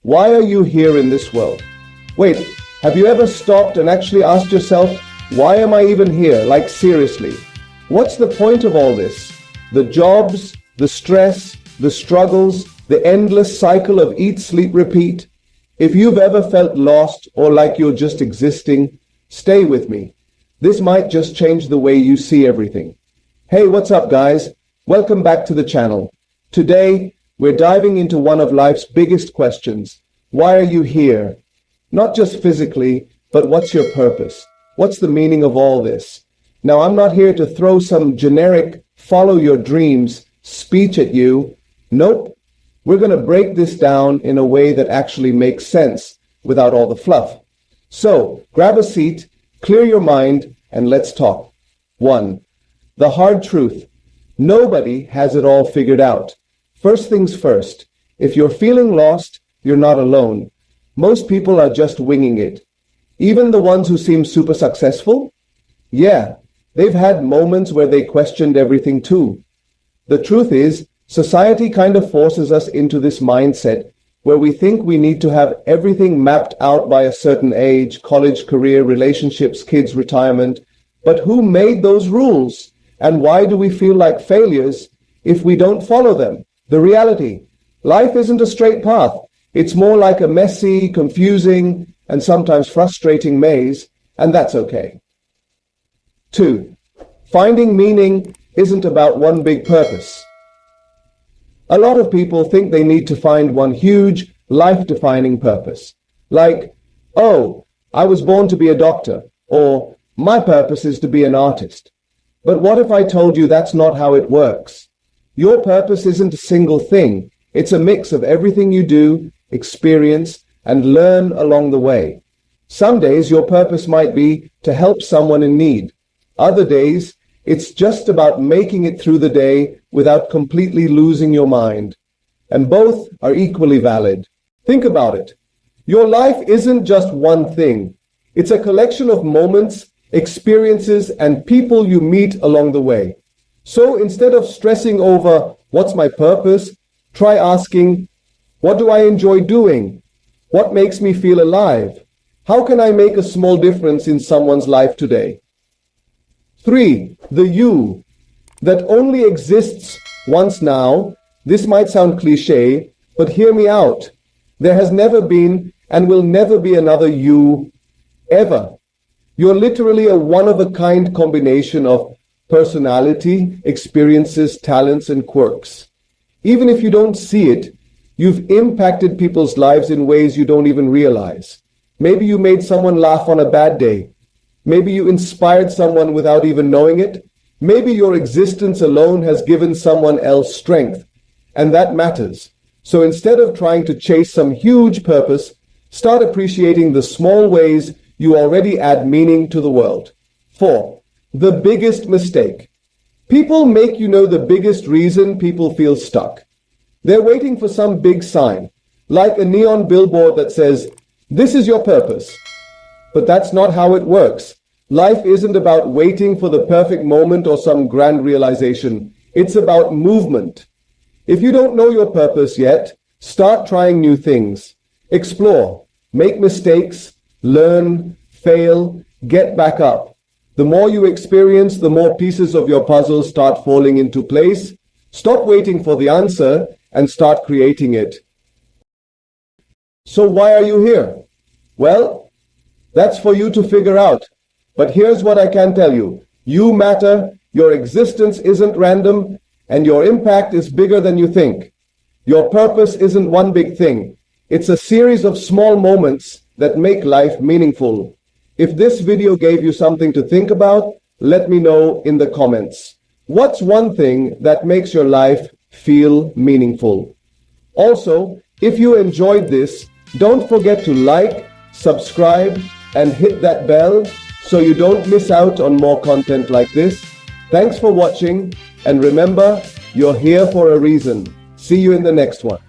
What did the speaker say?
Why are you here in this world? Wait, have you ever stopped and actually asked yourself, why am I even here? Like seriously, what's the point of all this? The jobs, the stress, the struggles, the endless cycle of eat, sleep, repeat. If you've ever felt lost or like you're just existing, stay with me. This might just change the way you see everything. Hey, what's up, guys? Welcome back to the channel. Today, we're diving into one of life's biggest questions. Why are you here? Not just physically, but what's your purpose? What's the meaning of all this? Now, I'm not here to throw some generic follow your dreams speech at you. Nope. We're going to break this down in a way that actually makes sense without all the fluff. So, grab a seat, clear your mind, and let's talk. 1. The hard truth. Nobody has it all figured out. First things first, if you're feeling lost, you're not alone. Most people are just winging it. Even the ones who seem super successful? Yeah, they've had moments where they questioned everything too. The truth is, society kind of forces us into this mindset where we think we need to have everything mapped out by a certain age, college, career, relationships, kids, retirement. But who made those rules? And why do we feel like failures if we don't follow them? The reality, life isn't a straight path. It's more like a messy, confusing, and sometimes frustrating maze, and that's okay. 2. Finding meaning isn't about one big purpose. A lot of people think they need to find one huge, life-defining purpose. Like, oh, I was born to be a doctor, or my purpose is to be an artist. But what if I told you that's not how it works? Your purpose isn't a single thing. It's a mix of everything you do, experience, and learn along the way. Some days your purpose might be to help someone in need. Other days, it's just about making it through the day without completely losing your mind. And both are equally valid. Think about it. Your life isn't just one thing. It's a collection of moments, experiences, and people you meet along the way. So instead of stressing over what's my purpose, try asking, what do I enjoy doing? What makes me feel alive? How can I make a small difference in someone's life today? 3. The you that only exists once now. This might sound cliche, but hear me out. There has never been and will never be another you, ever. You're literally a one-of-a-kind combination of personality, experiences, talents, and quirks. Even if you don't see it, you've impacted people's lives in ways you don't even realize. Maybe you made someone laugh on a bad day. Maybe you inspired someone without even knowing it. Maybe your existence alone has given someone else strength, and that matters. So instead of trying to chase some huge purpose, start appreciating the small ways you already add meaning to the world. 4. The biggest mistake. People make you know the biggest reason people feel stuck. They're waiting for some big sign, like a neon billboard that says, this is your purpose. But that's not how it works. Life isn't about waiting for the perfect moment or some grand realization. It's about movement. If you don't know your purpose yet, start trying new things. Explore, make mistakes, learn, fail, get back up. The more you experience, the more pieces of your puzzle start falling into place. Stop waiting for the answer and start creating it. So why are you here? Well, that's for you to figure out. But here's what I can tell you. You matter, your existence isn't random, and your impact is bigger than you think. Your purpose isn't one big thing. It's a series of small moments that make life meaningful. If this video gave you something to think about, let me know in the comments. What's one thing that makes your life feel meaningful? Also, if you enjoyed this, don't forget to like, subscribe, and hit that bell so you don't miss out on more content like this. Thanks for watching, and remember, you're here for a reason. See you in the next one.